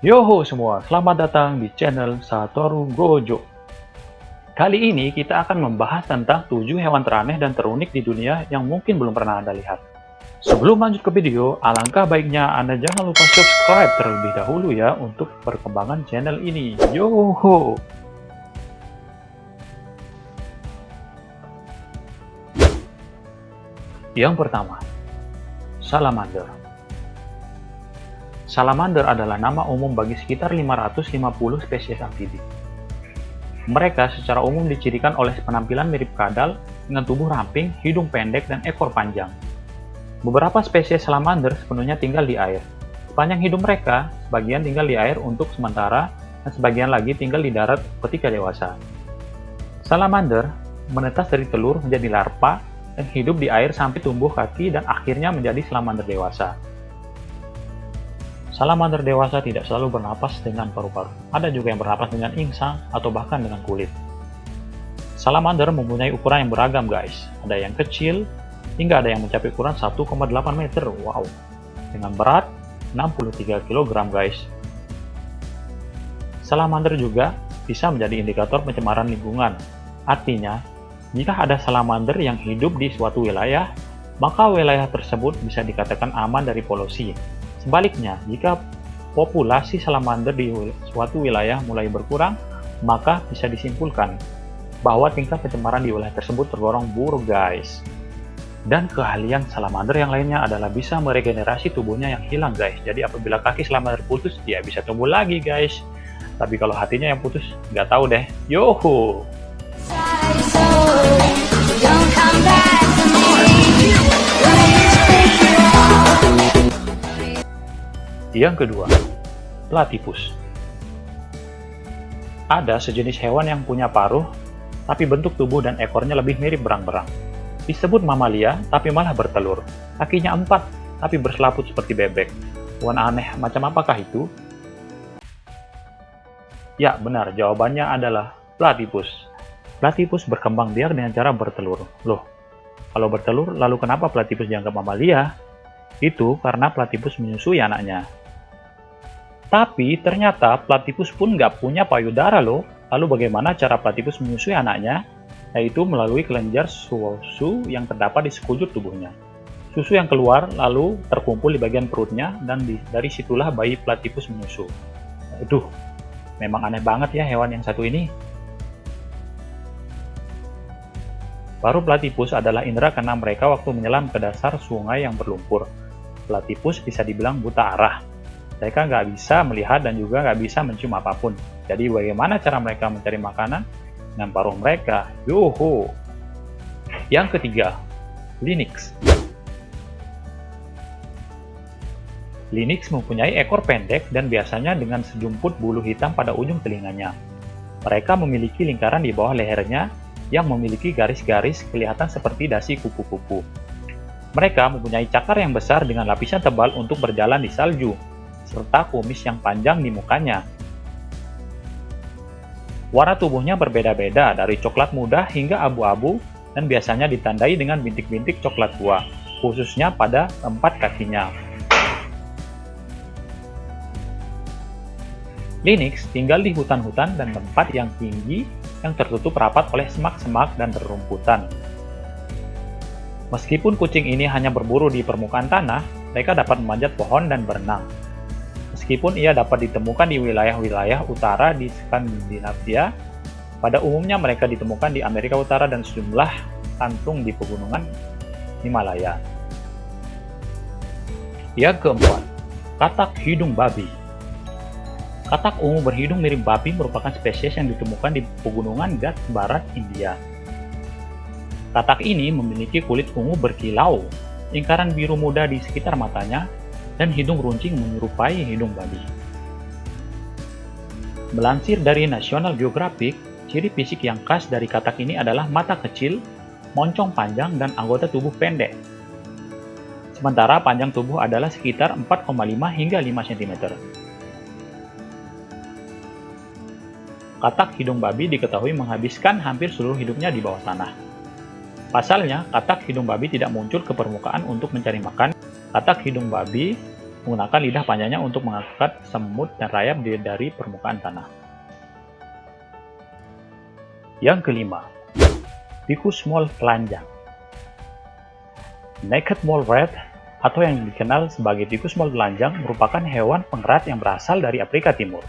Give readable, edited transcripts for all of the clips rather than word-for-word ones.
Yoho semua, selamat datang di channel Satoru Gojo. Kali ini kita akan membahas tentang 7 hewan teraneh dan terunik di dunia yang mungkin belum pernah Anda lihat. Sebelum lanjut ke video, alangkah baiknya Anda jangan lupa subscribe terlebih dahulu ya untuk perkembangan channel ini. Yoho! Yang pertama, salamander. Salamander adalah nama umum bagi sekitar 550 spesies amfibi. Mereka secara umum dicirikan oleh penampilan mirip kadal dengan tubuh ramping, hidung pendek, dan ekor panjang. Beberapa spesies salamander sepenuhnya tinggal di air. Sepanjang hidup mereka, sebagian tinggal di air untuk sementara dan sebagian lagi tinggal di darat ketika dewasa. Salamander menetas dari telur menjadi larva dan hidup di air sampai tumbuh kaki dan akhirnya menjadi salamander dewasa. Salamander dewasa tidak selalu bernapas dengan paru-paru. Ada juga yang bernapas dengan insang atau bahkan dengan kulit. Salamander mempunyai ukuran yang beragam guys. Ada yang kecil, hingga ada yang mencapai ukuran 1,8 meter. Wow. Dengan berat 63 kg guys. Salamander juga bisa menjadi indikator pencemaran lingkungan. Artinya, jika ada salamander yang hidup di suatu wilayah, maka wilayah tersebut bisa dikatakan aman dari polusi. Sebaliknya, jika populasi salamander di suatu wilayah mulai berkurang, maka bisa disimpulkan bahwa tingkat pencemaran di wilayah tersebut tergolong buruk guys. Dan keahlian salamander yang lainnya adalah bisa meregenerasi tubuhnya yang hilang guys. Jadi apabila kaki salamander putus, dia bisa tumbuh lagi guys. Tapi kalau hatinya yang putus, nggak tahu deh. Yoho! Yang kedua, platypus. Ada sejenis hewan yang punya paruh, tapi bentuk tubuh dan ekornya lebih mirip berang-berang. Disebut mamalia, tapi malah bertelur. Kakinya 4, tapi berselaput seperti bebek. Hewan aneh macam apakah itu? Ya, benar. Jawabannya adalah platypus. Platypus berkembang biak dengan cara bertelur. Loh, kalau bertelur, lalu kenapa platypus dianggap mamalia? Itu karena platypus menyusui anaknya. Tapi ternyata platypus pun nggak punya payudara loh. Lalu bagaimana cara platypus menyusui anaknya? Yaitu melalui kelenjar susu yang terdapat di sekujur tubuhnya. Susu yang keluar lalu terkumpul di bagian perutnya dan dari situlah bayi platypus menyusu. Aduh, memang aneh banget ya hewan yang satu ini. Paruh platypus adalah indera keenam mereka waktu menyelam ke dasar sungai yang berlumpur. Platypus bisa dibilang buta arah. Mereka nggak bisa melihat dan juga nggak bisa mencium apapun. Jadi bagaimana cara mereka mencari makanan? Dengan paruh mereka. Yoho! Yang ketiga, lynx. Lynx mempunyai ekor pendek dan biasanya dengan sejumput bulu hitam pada ujung telinganya. Mereka memiliki lingkaran di bawah lehernya yang memiliki garis-garis kelihatan seperti dasi kupu-kupu. Mereka mempunyai cakar yang besar dengan lapisan tebal untuk berjalan di salju, serta kumis yang panjang di mukanya. Warna tubuhnya berbeda-beda dari coklat muda hingga abu-abu dan biasanya ditandai dengan bintik-bintik coklat tua, khususnya pada tempat kakinya. Lynx tinggal di hutan-hutan dan tempat yang tinggi yang tertutup rapat oleh semak-semak dan rerumputan. Meskipun kucing ini hanya berburu di permukaan tanah, mereka dapat memanjat pohon dan berenang. Meskipun ia dapat ditemukan di wilayah-wilayah utara di Skandinavia, pada umumnya mereka ditemukan di Amerika Utara dan sejumlah kantung di pegunungan Himalaya. Yang keempat, katak hidung babi. Katak ungu berhidung mirip babi merupakan spesies yang ditemukan di pegunungan Ghats Barat, India. Katak ini memiliki kulit ungu berkilau, lingkaran biru muda di sekitar matanya, dan hidung runcing menyerupai hidung babi. Melansir dari National Geographic, ciri fisik yang khas dari katak ini adalah mata kecil, moncong panjang, dan anggota tubuh pendek. Sementara panjang tubuh adalah sekitar 4,5 hingga 5 cm. Katak hidung babi diketahui menghabiskan hampir seluruh hidupnya di bawah tanah. Pasalnya, katak hidung babi tidak muncul ke permukaan untuk mencari makan. Katak hidung babi menggunakan lidah panjangnya untuk mengangkat semut dan rayap dari permukaan tanah. Yang kelima, tikus mole telanjang. Naked mole rat atau yang dikenal sebagai tikus mole telanjang merupakan hewan pengerat yang berasal dari Afrika Timur.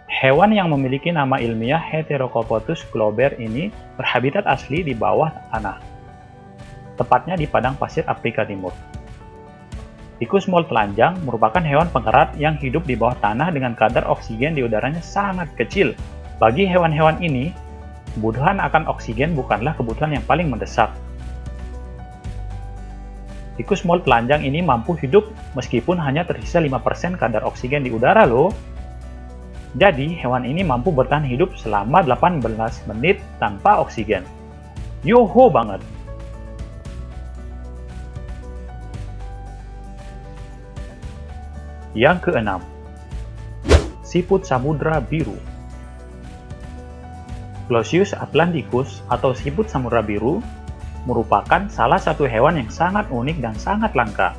Hewan yang memiliki nama ilmiah Heterocophotus glauber ini berhabitat asli di bawah tanah, tepatnya di padang pasir Afrika Timur. Tikus mole telanjang merupakan hewan pengerat yang hidup di bawah tanah dengan kadar oksigen di udaranya sangat kecil. Bagi hewan-hewan ini, kebutuhan akan oksigen bukanlah kebutuhan yang paling mendesak. Tikus mole telanjang ini mampu hidup meskipun hanya tersisa 5% kadar oksigen di udara loh. Jadi, hewan ini mampu bertahan hidup selama 18 menit tanpa oksigen. Yoho banget! Yang keenam, siput samudra biru. Glossius atlanticus atau siput samudra biru merupakan salah satu hewan yang sangat unik dan sangat langka.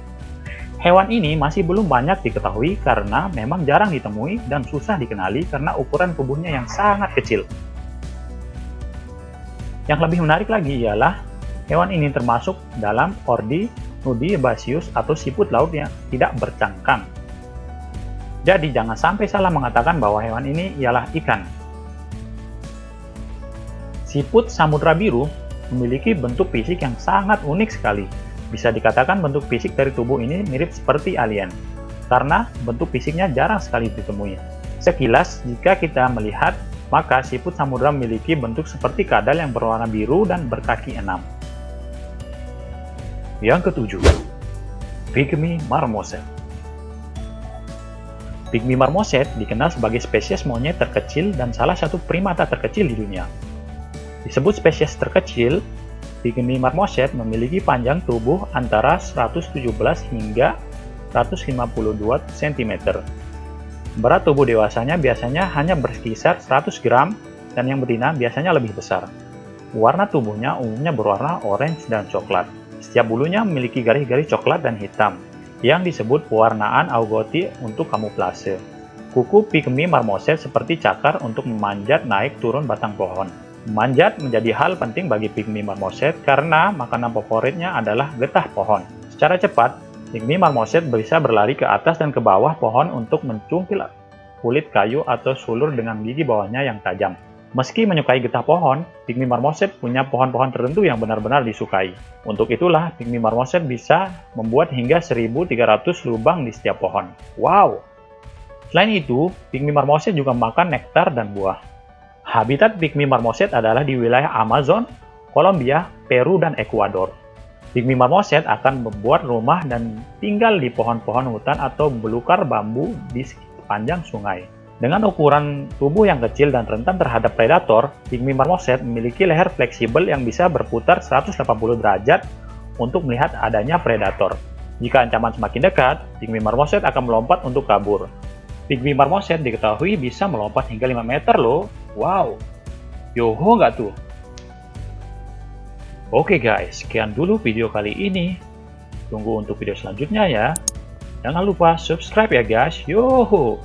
Hewan ini masih belum banyak diketahui karena memang jarang ditemui dan susah dikenali karena ukuran tubuhnya yang sangat kecil. Yang lebih menarik lagi ialah hewan ini termasuk dalam ordi Nudibranchius atau siput laut yang tidak bercangkang. Jadi jangan sampai salah mengatakan bahwa hewan ini ialah ikan. Siput samudra biru memiliki bentuk fisik yang sangat unik sekali. Bisa dikatakan bentuk fisik dari tubuh ini mirip seperti alien, karena bentuk fisiknya jarang sekali ditemui. Sekilas, jika kita melihat, maka siput samudra memiliki bentuk seperti kadal yang berwarna biru dan berkaki 6. Yang ketujuh, Pygmy marmoset. Pygmy marmoset dikenal sebagai spesies monyet terkecil dan salah satu primata terkecil di dunia. Disebut spesies terkecil, Pygmy marmoset memiliki panjang tubuh antara 117 hingga 152 cm. Berat tubuh dewasanya biasanya hanya berkisar 100 gram dan yang betina biasanya lebih besar. Warna tubuhnya umumnya berwarna orange dan coklat. Setiap bulunya memiliki garis-garis coklat dan hitam, yang disebut pewarnaan agouti untuk kamuflase. Kuku Pygmy marmoset seperti cakar untuk memanjat naik turun batang pohon. Memanjat menjadi hal penting bagi Pygmy marmoset karena makanan favoritnya adalah getah pohon. Secara cepat, Pygmy marmoset bisa berlari ke atas dan ke bawah pohon untuk mencungkil kulit kayu atau sulur dengan gigi bawahnya yang tajam. Meski menyukai getah pohon, Pygmy marmoset punya pohon-pohon tertentu yang benar-benar disukai. Untuk itulah, Pygmy marmoset bisa membuat hingga 1.300 lubang di setiap pohon. Wow! Selain itu, Pygmy marmoset juga makan nektar dan buah. Habitat Pygmy marmoset adalah di wilayah Amazon, Kolombia, Peru, dan Ekuador. Pygmy marmoset akan membuat rumah dan tinggal di pohon-pohon hutan atau belukar bambu di sepanjang sungai. Dengan ukuran tubuh yang kecil dan rentan terhadap predator, Pygmy marmoset memiliki leher fleksibel yang bisa berputar 180 derajat untuk melihat adanya predator. Jika ancaman semakin dekat, Pygmy marmoset akan melompat untuk kabur. Pygmy marmoset diketahui bisa melompat hingga 5 meter loh. Wow! Yoho nggak tuh? Oke guys, sekian dulu video kali ini. Tunggu untuk video selanjutnya ya. Jangan lupa subscribe ya guys. Yoho!